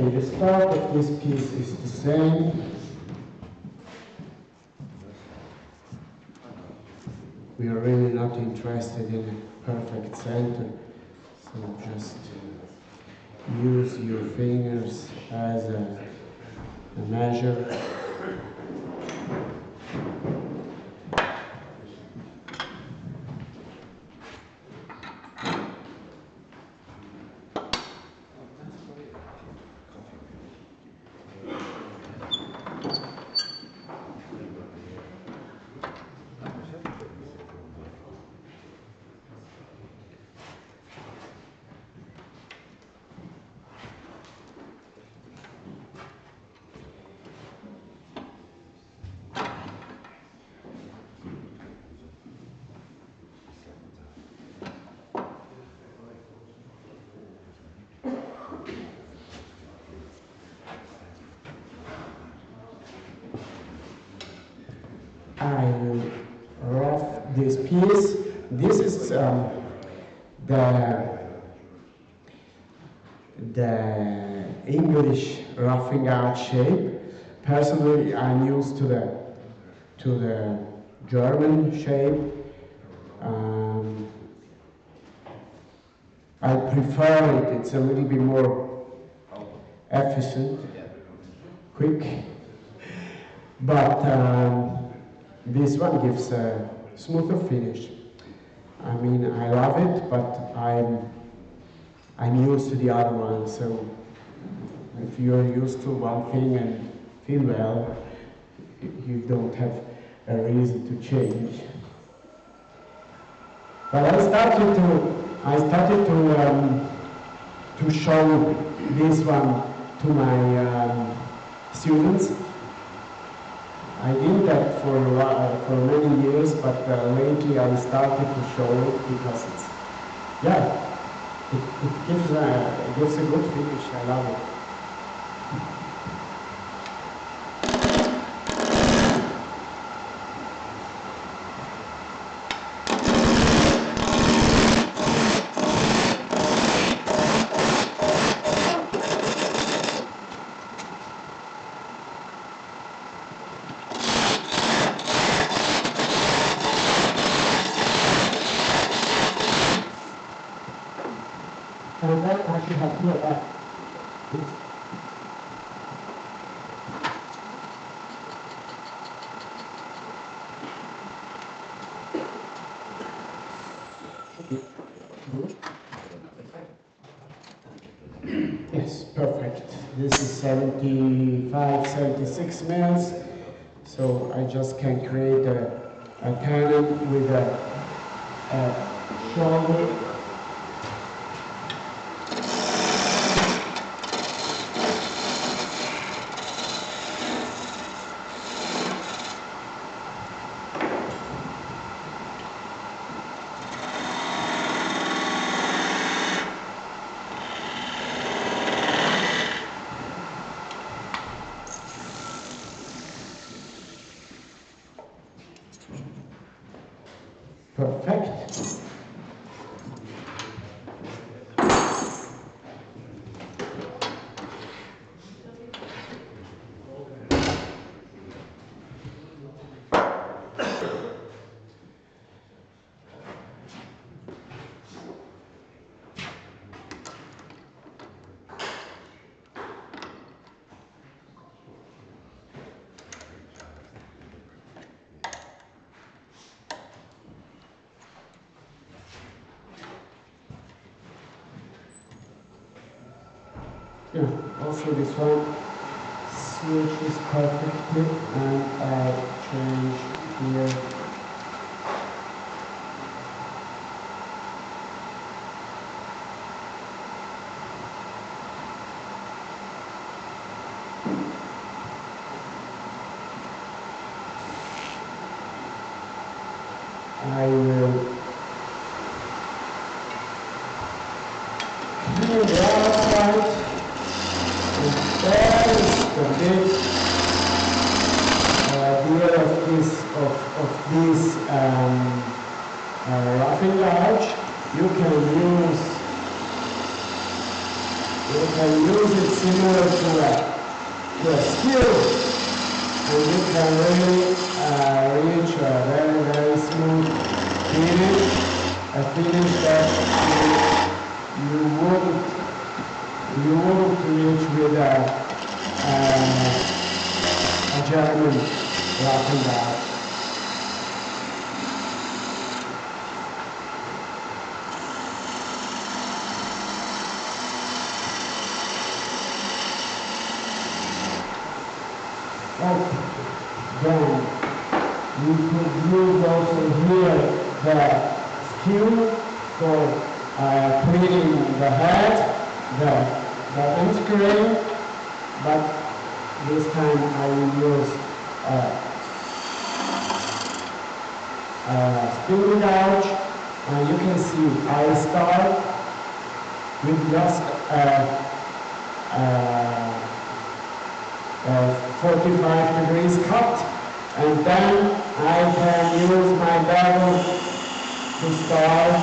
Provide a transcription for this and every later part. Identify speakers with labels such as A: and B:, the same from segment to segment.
A: Okay, the start of this piece is the same. We are really not interested in a perfect center, so just use your fingers as a measure. I will rough this piece. This is the English roughing out shape. Personally, I'm used to the German shape. I prefer it. It's a little bit more efficient, quick, but this one gives a smoother finish. I mean, I love it, but I'm used to the other one. So if you're used to one thing and feel well, you don't have a reason to change. But I started to show this one to my students. I did that for many years, but lately I started to show it because it's, it gives a good finish. I love it. And then I should have here yes, perfect. This is 75, 76 mils. So I just can create a cannon with a shoulder. Perfect. Yeah, also this one switches perfectly, and I change here. I will clear the outside. There is the big idea of this roughing large. You can use You can use it similar to a skill, and you can really reach a very, very smooth finish, a finish that you wouldn't reach with a German rock and roll. Then you could use also here the skew for cleaning the head, the end screen, but this time I will use spindle gouge, and you can see I start with just 45 degrees cut, and then I can use my bevel to start.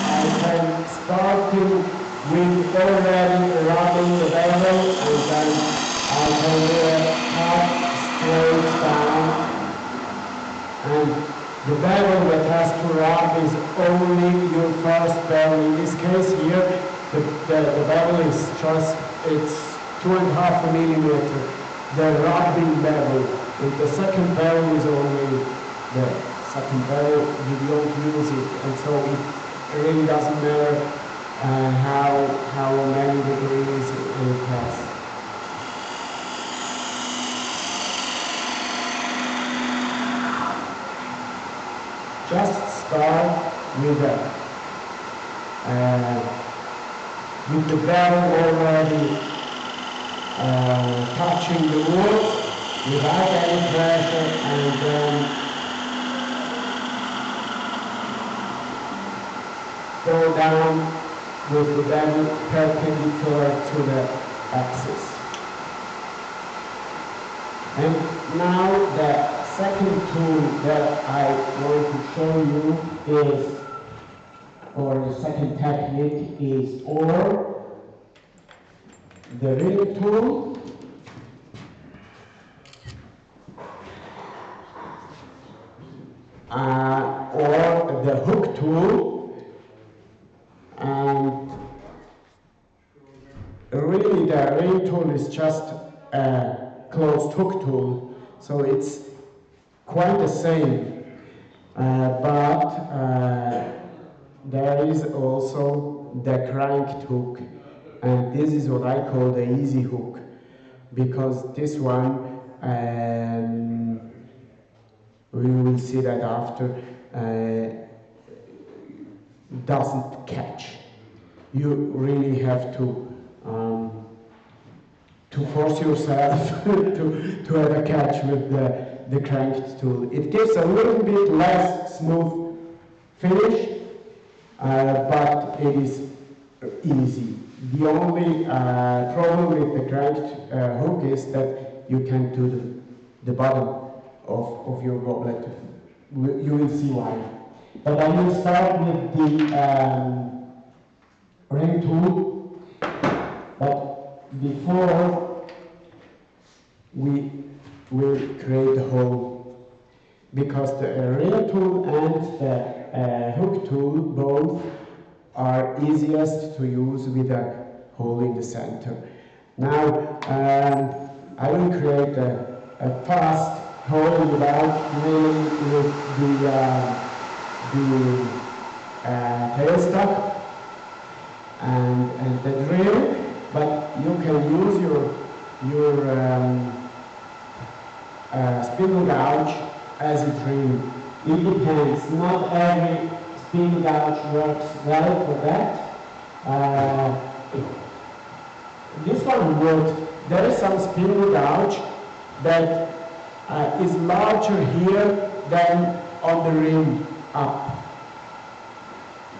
A: I can start with already rubbing the bevel, and then I can do a cut straight down. And the bevel that has to rub is only your first bevel. In this case here, the bevel is just, it's 2.5 millimeter, the rubbing bevel. And the second bevel is only the second bevel, you don't use it, and so it really doesn't matter how many degrees it has. Just start with the bevel already touching the wood without any pressure, and then go down with the bevel perpendicular to the axis. And now the second tool that I want to show you is, or the second technique is, or the ring tool, or the hook tool, and really the ring tool is just a closed hook tool, so it's quite the same, but there is also the cranked hook, and this is what I call the easy hook, because this one, we will see that after, doesn't catch. You really have to force yourself to have a catch with the cranked tool. It gives a little bit less smooth finish, but it is easy. The only problem with the cranked hook is that you can do the bottom of your goblet. You will see why. But I will start with the ring tool. But before we will create the hole, because the ring tool and the hook tool both are easiest to use with a hole in the center. Now I will create a fast hole without drilling with the tailstock and the drill, but you can use your spindle gouge as a drill. It depends. Not every spindle gouge works well for that. This one would. There is some spindle gouge that is larger here than on the rim up.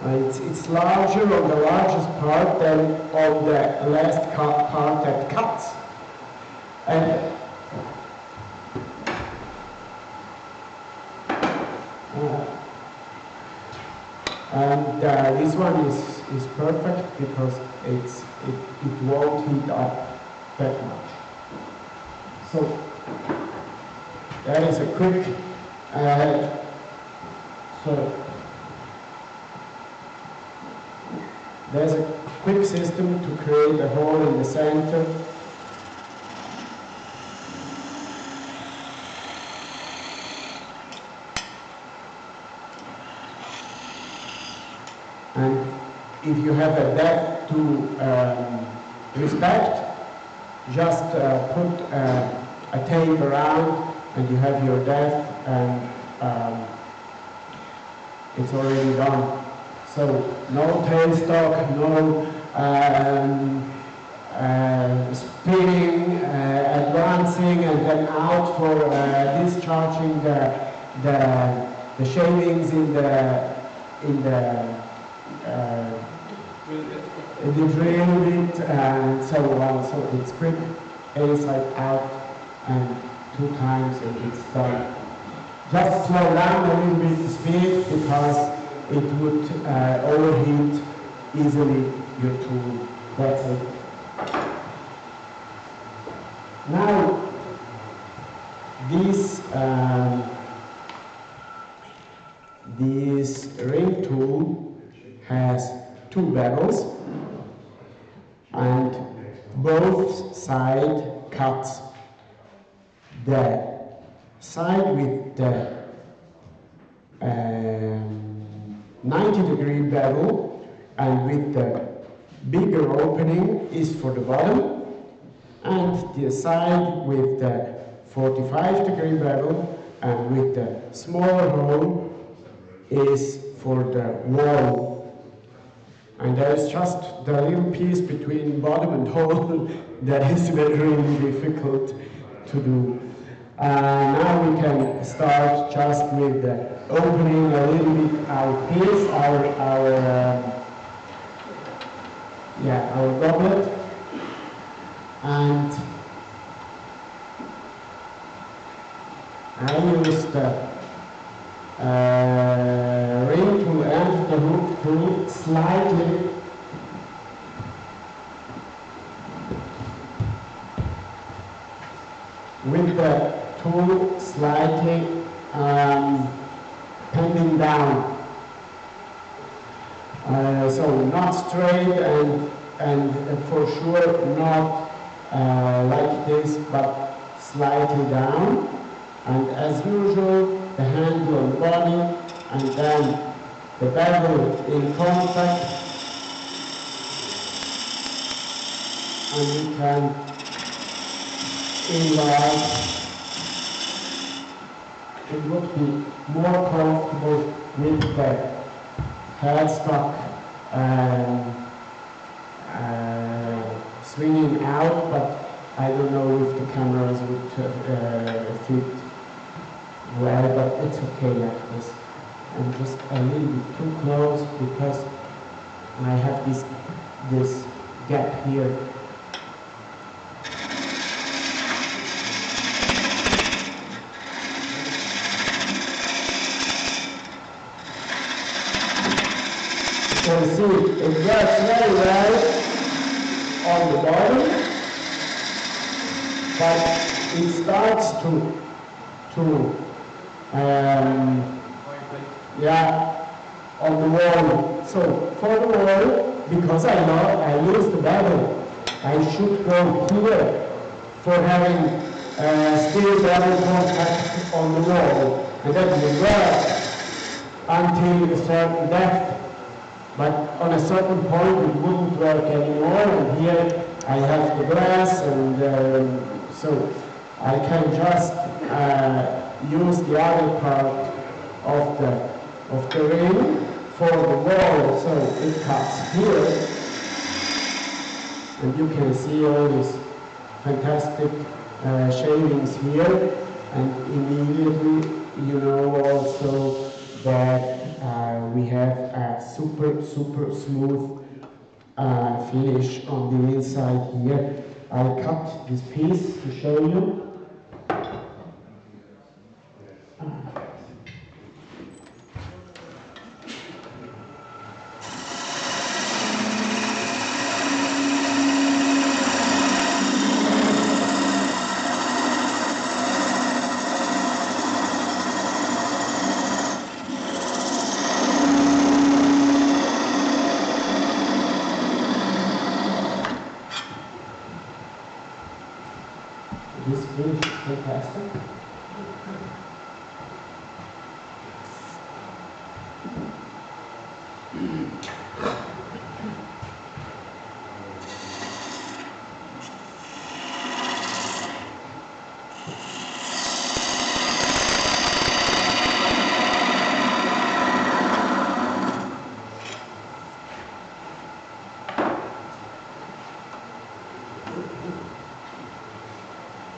A: It's larger on the largest part than on the last part that cuts. And And this one is perfect because it won't heat up that much. So that is a quick, so there's a quick system to create a hole in the center. And if you have a depth to respect, just put a tape around and you have your depth, and it's already done. So no tailstock, no spinning, advancing, and then out for discharging the shavings in the drill bit and so on. So it's quick, inside out, and 2 times and it's done. Just slow down a little bit the speed because it would overheat easily your tool. That's it. Now, this ring tool has 2 barrels, and both side cuts. The side with the 90-degree bevel and with the bigger opening is for the bottom, and the side with the 45-degree bevel and with the smaller hole is for the wall. And there is just the little piece between bottom and hole that is really difficult to do. Now we can start just with opening a little bit our piece, our goblet, and I use the ring tool and the hook tool slightly with the tool slightly pending down. So not straight and for sure not like this, but slightly down. And as usual, the handle on the body, and then the bevel in contact, and you can enlarge. It would be more comfortable with the headstock swinging out, but I don't know if the cameras would fit well, but it's okay like this. I'm just a little bit too close because I have this gap here. So you see, it works very well on the bottom, but it starts to on the wall. So for the wall, because I use the bevel, I should go here for having still bevel contact on the wall, and that will work until a certain depth. But on a certain point it wouldn't work anymore, and here I have the glass, and so I can just use the other part of the ring for the wall. So it cuts here, and you can see all these fantastic shavings here, and immediately you know also that we have a super smooth finish on the inside here. I'll cut this piece to show you. finish is fantastic.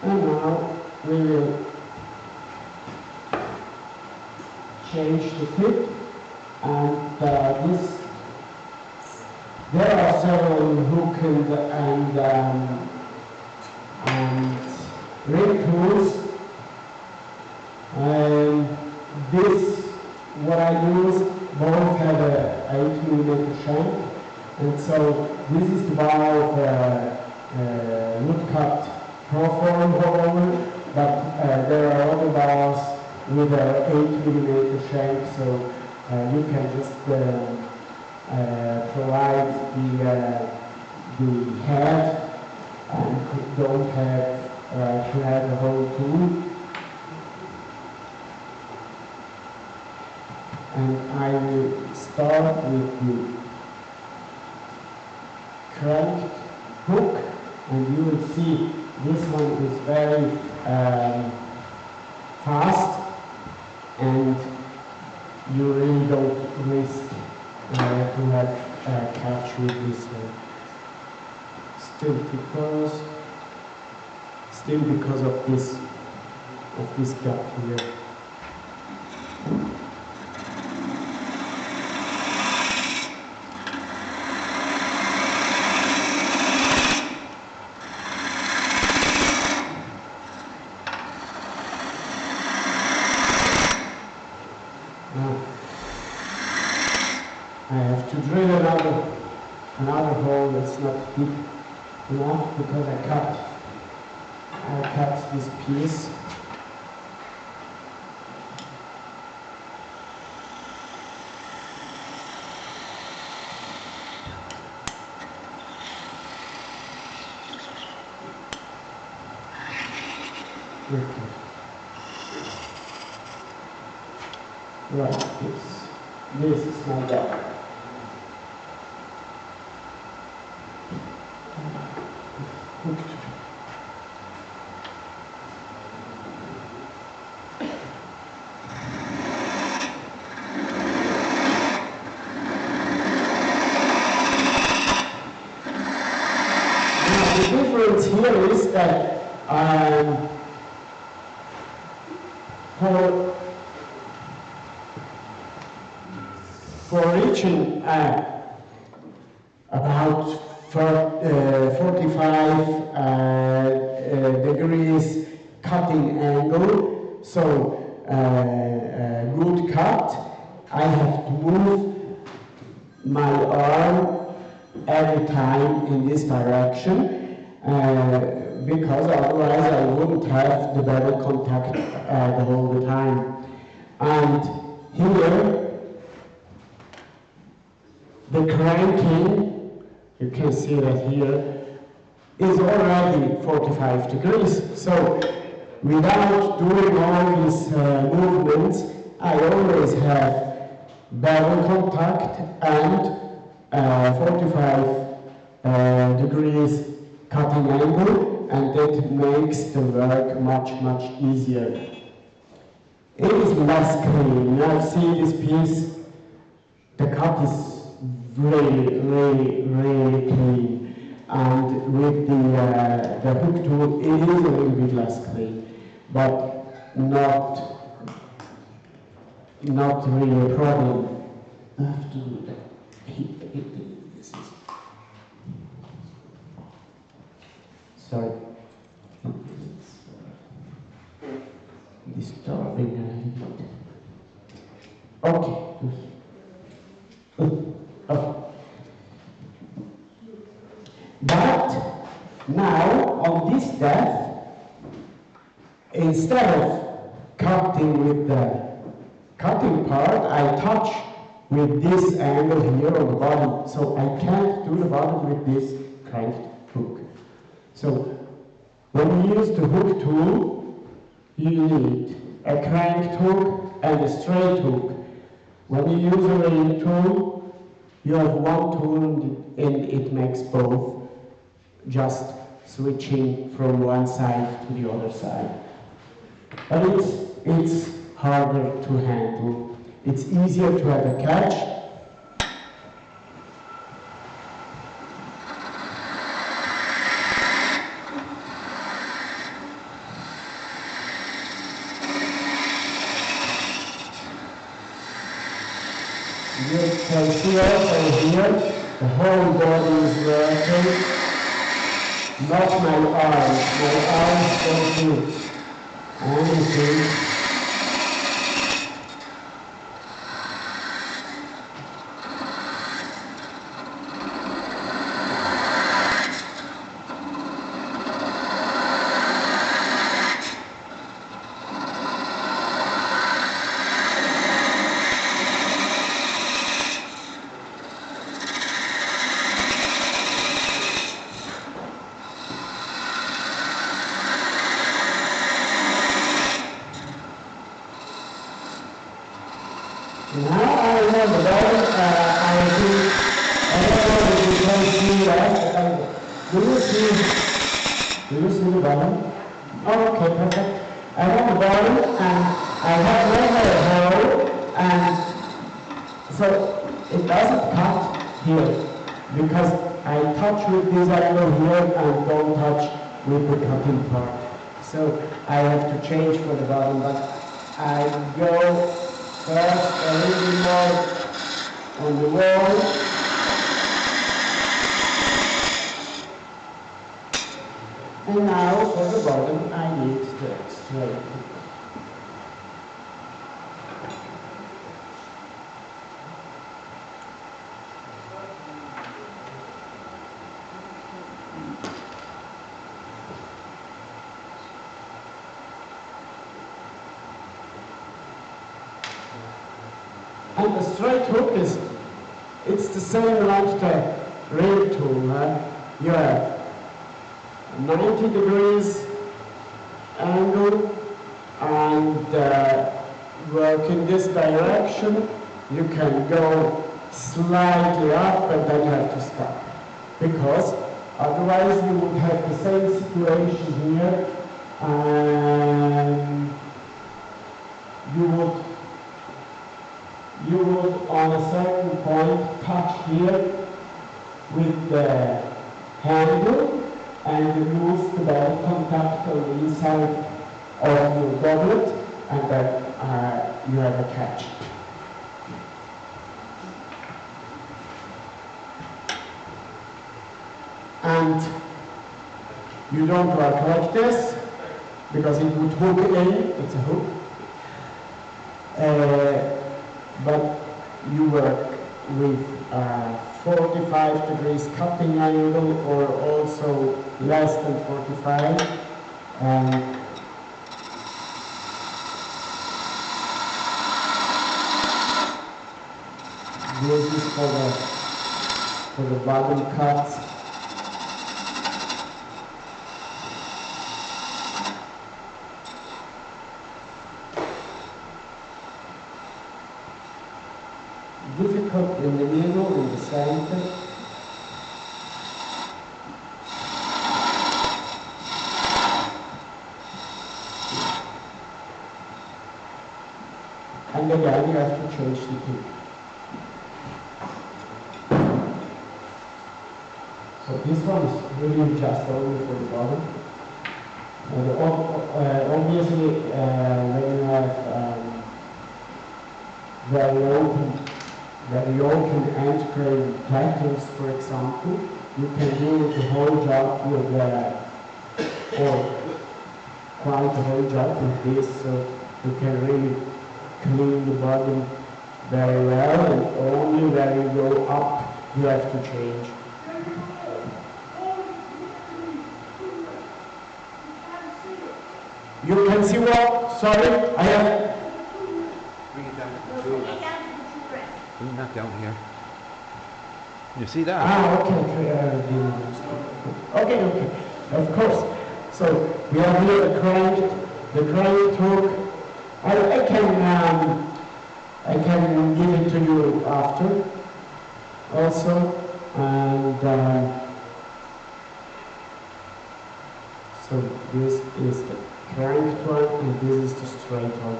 A: And now we will change the tip, and there are several hook and ring tools. This, what I use, both have a 8mm shank, and so this is the bar of woodcut proform holder, but there are other bars with a 8mm shank, so you can just provide the head and don't have to have the whole tool. And I will start with the cranked hook, and you will see this one is very fast, and you really don't risk to have a catch with this one. Still because of this gap here. I have to drill another hole that's not deep enough because I cut this piece. Okay. Right, this is my job. The difference here is that for reaching about 45 degrees cutting angle, so good cut, I have to move my arm every time in this direction, because otherwise I wouldn't have the bevel contact the whole time. And here, the cranking, you can see that here, is already 45 degrees. So without doing all these movements, I always have bevel contact and 45 degrees cutting angle, and that makes the work much easier. It is less clean. You have seen this piece, the cut is really clean, and with the hook tool it is a little bit less clean, but not really a problem. I have to do that. This is sorry. Disturbing. Okay. But now on this depth, instead of cutting with the cutting part, I touch with this angle here on the bottom, so I can't do the bottom with this cranked hook. So When you use the hook tool, you need a cranked hook and a straight hook. When you use a ring tool, you have one tool and it makes both, just switching from one side to the other side. But it's harder to handle. It's easier to have a catch. You can see also here, the whole body is working, not my arms don't do anything. Now I know the bottom, I don't know if you can see that. Do you see the bottom? Oh, okay, perfect. I have the bottom and I have no hole, and so it doesn't cut here because I touch with this angle here and don't touch with the cutting part. So I have to change for the bottom, but I go first a little bit more on the wall. And now for the bottom I need the straight hook. And the straight hook it's the same like the ring tool. You have 90 degrees angle and work in this direction. You can go slightly up and then you have to stop. Because otherwise you would have the same situation here and you would on a certain point touch here with the handle and lose the body contact on the inside of your goblet, and then you have a catch. And you don't work like this because it would hook in, it's a hook. But you work with 45 degrees cutting angle or also less than 45. This is for the bottom cuts. Difficult in the middle, in the center. And again, you have to change the tip. So this one is really just only for the bottom. Obviously, when you have very open end grain patterns, for example, you can do the whole job with, or quite the whole job with this, so you can really clean the bottom very well, and only when you go up, you have to change. You can see what? Sorry, I have.
B: Bring it down to the tool. Bring that down here. You see that?
A: Okay, okay, of course. So we have here the crank hook. I can give it to you after also, and so this is the cranked one and this is the straight one.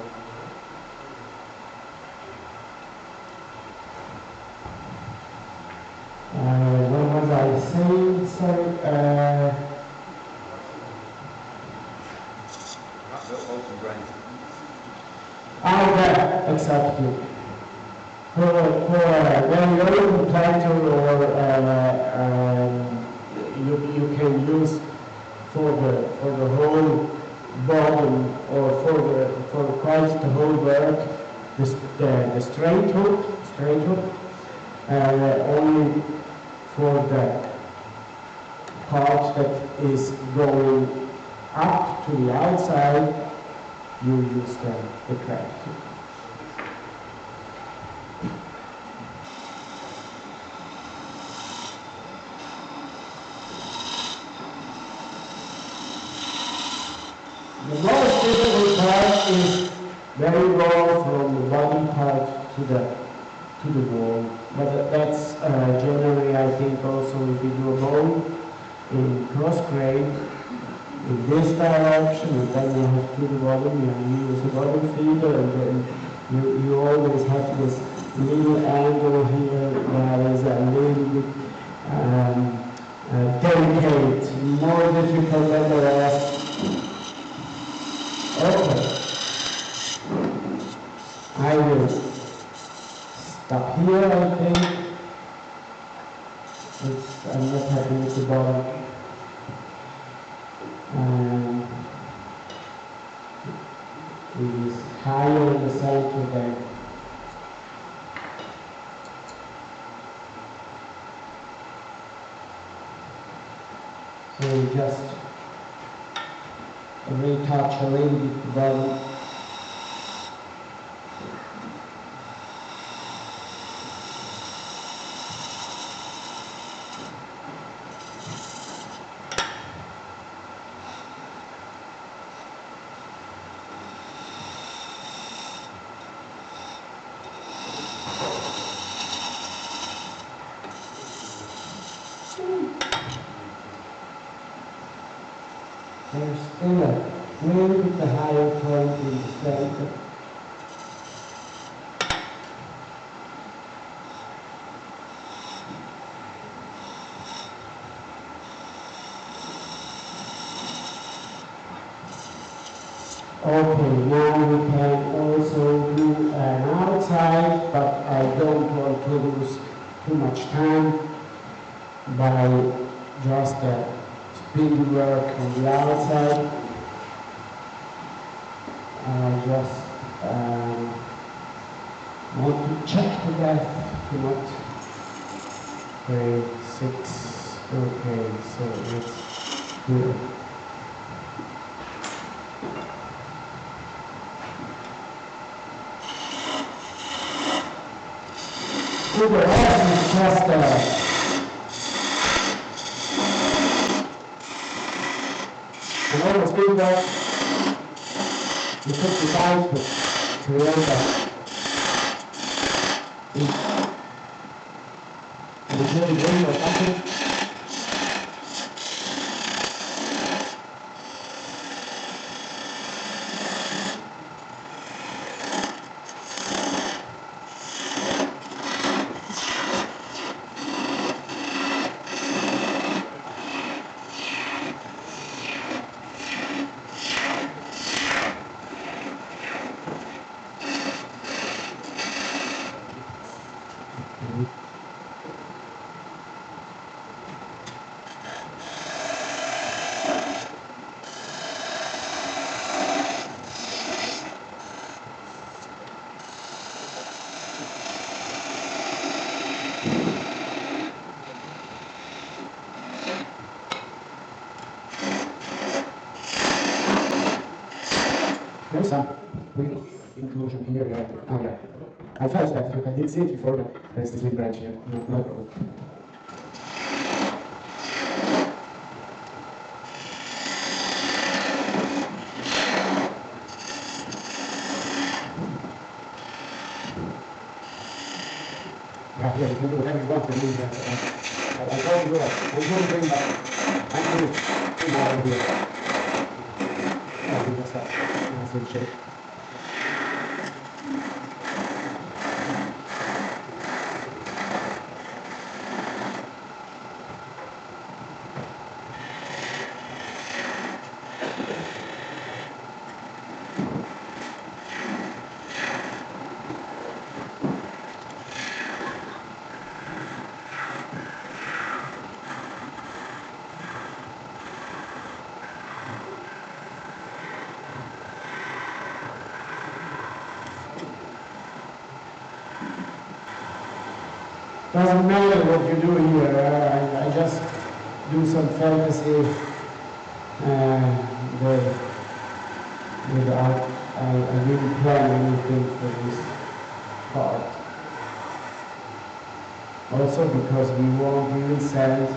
A: What was I saying? Sorry. Yeah, exactly. For when you open platter or you can use for the whole bottom or for quite the whole work the straight hook only for the part that is going up to the outside you use the crank. The most difficult part is very raw from the bottom part to the wall. But that's generally, I think, also if you do a bowl in cross grain in this direction, and then you have to the bottom, you use a bottom feeder, and then you always have this little angle here that is a little bit delicate, more difficult than the rest. Okay, I will stop here, I think. I'm not happy with the bottom. It is higher in the center there. So we just retouch a little bit the bottom. There's still a little bit higher point in the center. Okay, now we can also do an outside, but I don't want to lose too much time by just spindle work on the outside. I just want to check the depth to not grade 6. Okay, so let's do it. So the rest is just an normal spin work. You put the sides to create the really green or something. There's some little inclusion here. Oh yeah. I felt that I did see it before, but there's this little branch here. No problem. can do whatever you want to do. I told you what, I'm going to bring back, I'm going to bring that over here. I think that's nice in shape. Doesn't matter what you do here, I just do some fantasy without, I didn't plan anything for this part. Also because we won't even send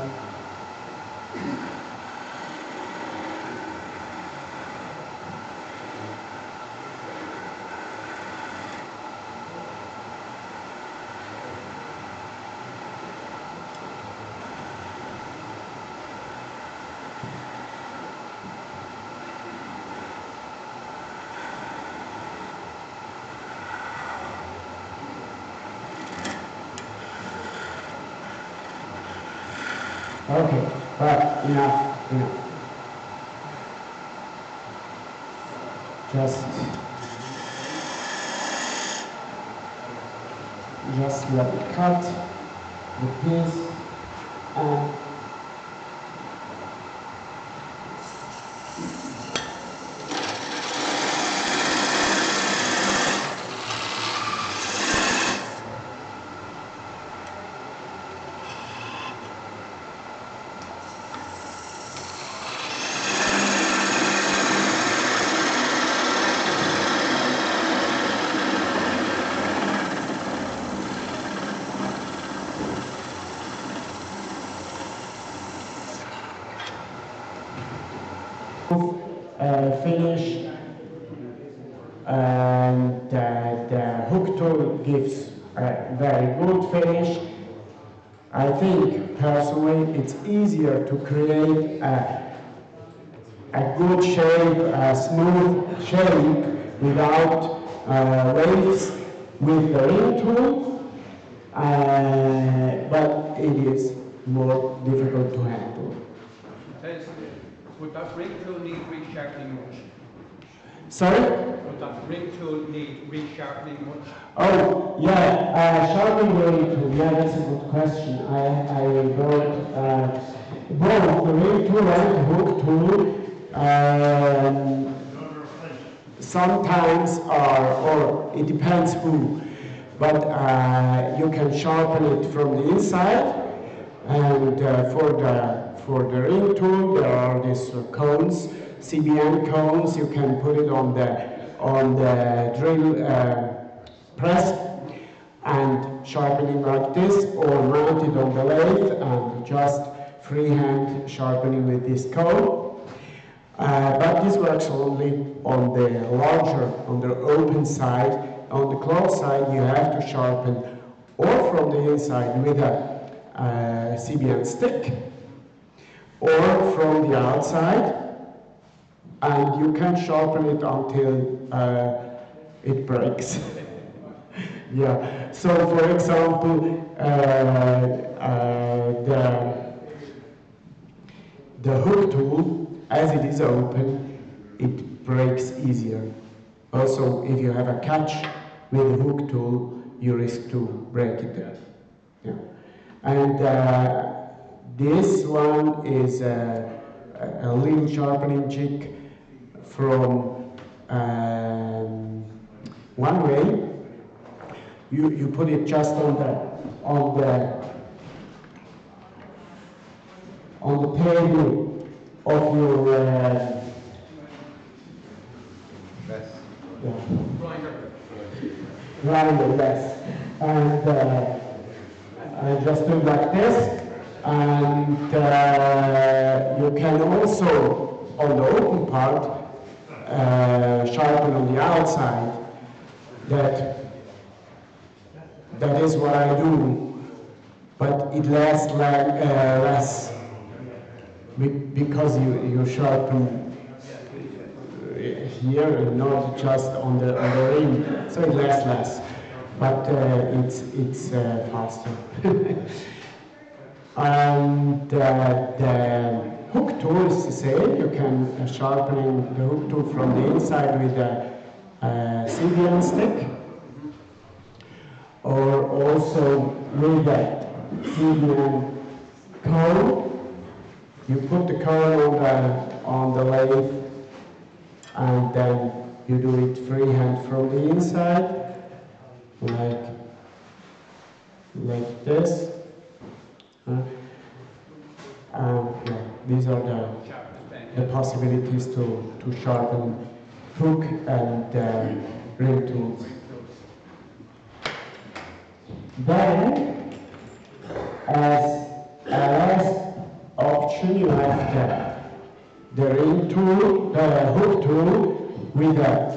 A: okay, but enough. Just let it cut the piece and finish, and the hook tool gives a very good finish. I think personally it's easier to create a good shape, a smooth shape without waves with the ring tool, but it is more difficult to handle.
B: Would that ring tool need resharpening much?
A: Sorry?
B: Would that ring tool need resharpening much?
A: Oh, yeah, sharpening the ring tool, yeah, that's a good question. I wrote both the ring tool and the hook tool sometimes are, or it depends who, but you can sharpen it from the inside, and for the ring tool, there are these cones, CBN cones. You can put it on the drill press and sharpen it like this, or mount it on the lathe and just freehand sharpening with this cone. But this works only on the larger, on the open side. On the closed side, you have to sharpen or from the inside with a CBN stick, or from the outside, and you can sharpen it until it breaks. Yeah, so for example, the hook tool, as it is open, it breaks easier. Also, if you have a catch with the hook tool, you risk to break it there. Yeah. And this one is a little sharpening jig from one way. You put it just on the table of your grinder, yes. And I just do like this, and you can also, on the open part, sharpen on the outside. That is what I do but it lasts less because you sharpen here and not just on the ring, so it lasts less, but it's faster. And the hook tool is the same. You can sharpen the hook tool from the inside with a CDM stick, or also with a CDM cone. You put the cone on the lathe, and then you do it freehand from the inside, like this. Yeah, these are the possibilities to sharpen hook and ring tools. Then, as a last option, you have the ring tool, the hook tool with a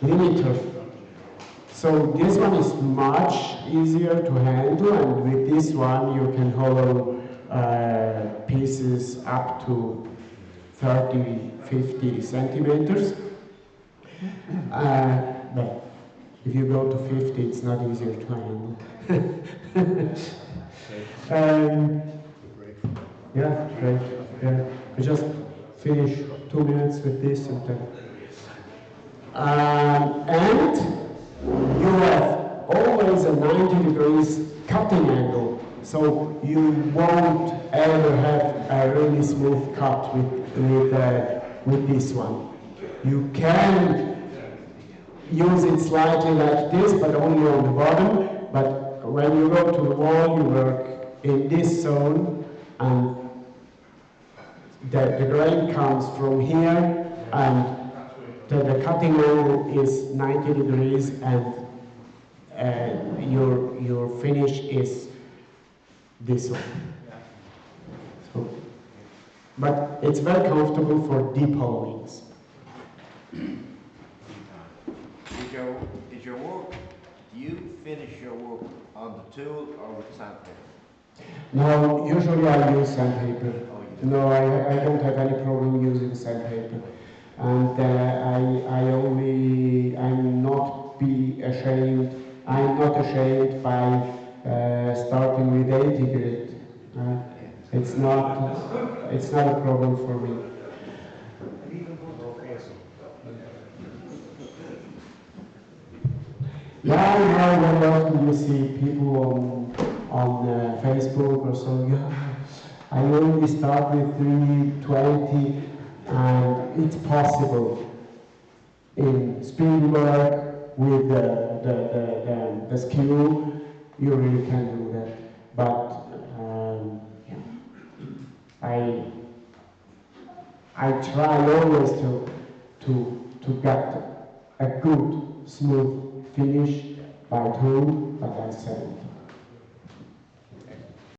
A: limiter. So this one is much easier to handle, and with this one you can hollow pieces up to 30, 50 centimeters. But if you go to 50, it's not easier to handle. Yeah, great. Yeah. We just finish 2 minutes with this and then. And you have always a 90 degrees cutting angle, so you won't ever have a really smooth cut with this one. You can use it slightly like this, but only on the bottom. But when you go to the wall, you work in this zone, and the grain comes from here, and the cutting angle is 90 degrees, and your finish is this one. So, but it's very comfortable for deep hollowings.
C: Is your work, do you finish your work on the tool or with sandpaper?
A: No, usually I use sandpaper. No, I don't have any problem using sandpaper. And I'm not ashamed by starting with 80 grit. It's not a problem for me. Yeah, very often you see people on Facebook or so. Yeah, I only start with 320, and it's possible in speed work with the skill. You really can do that, but I try always to get a good smooth finish by tool, but I sand.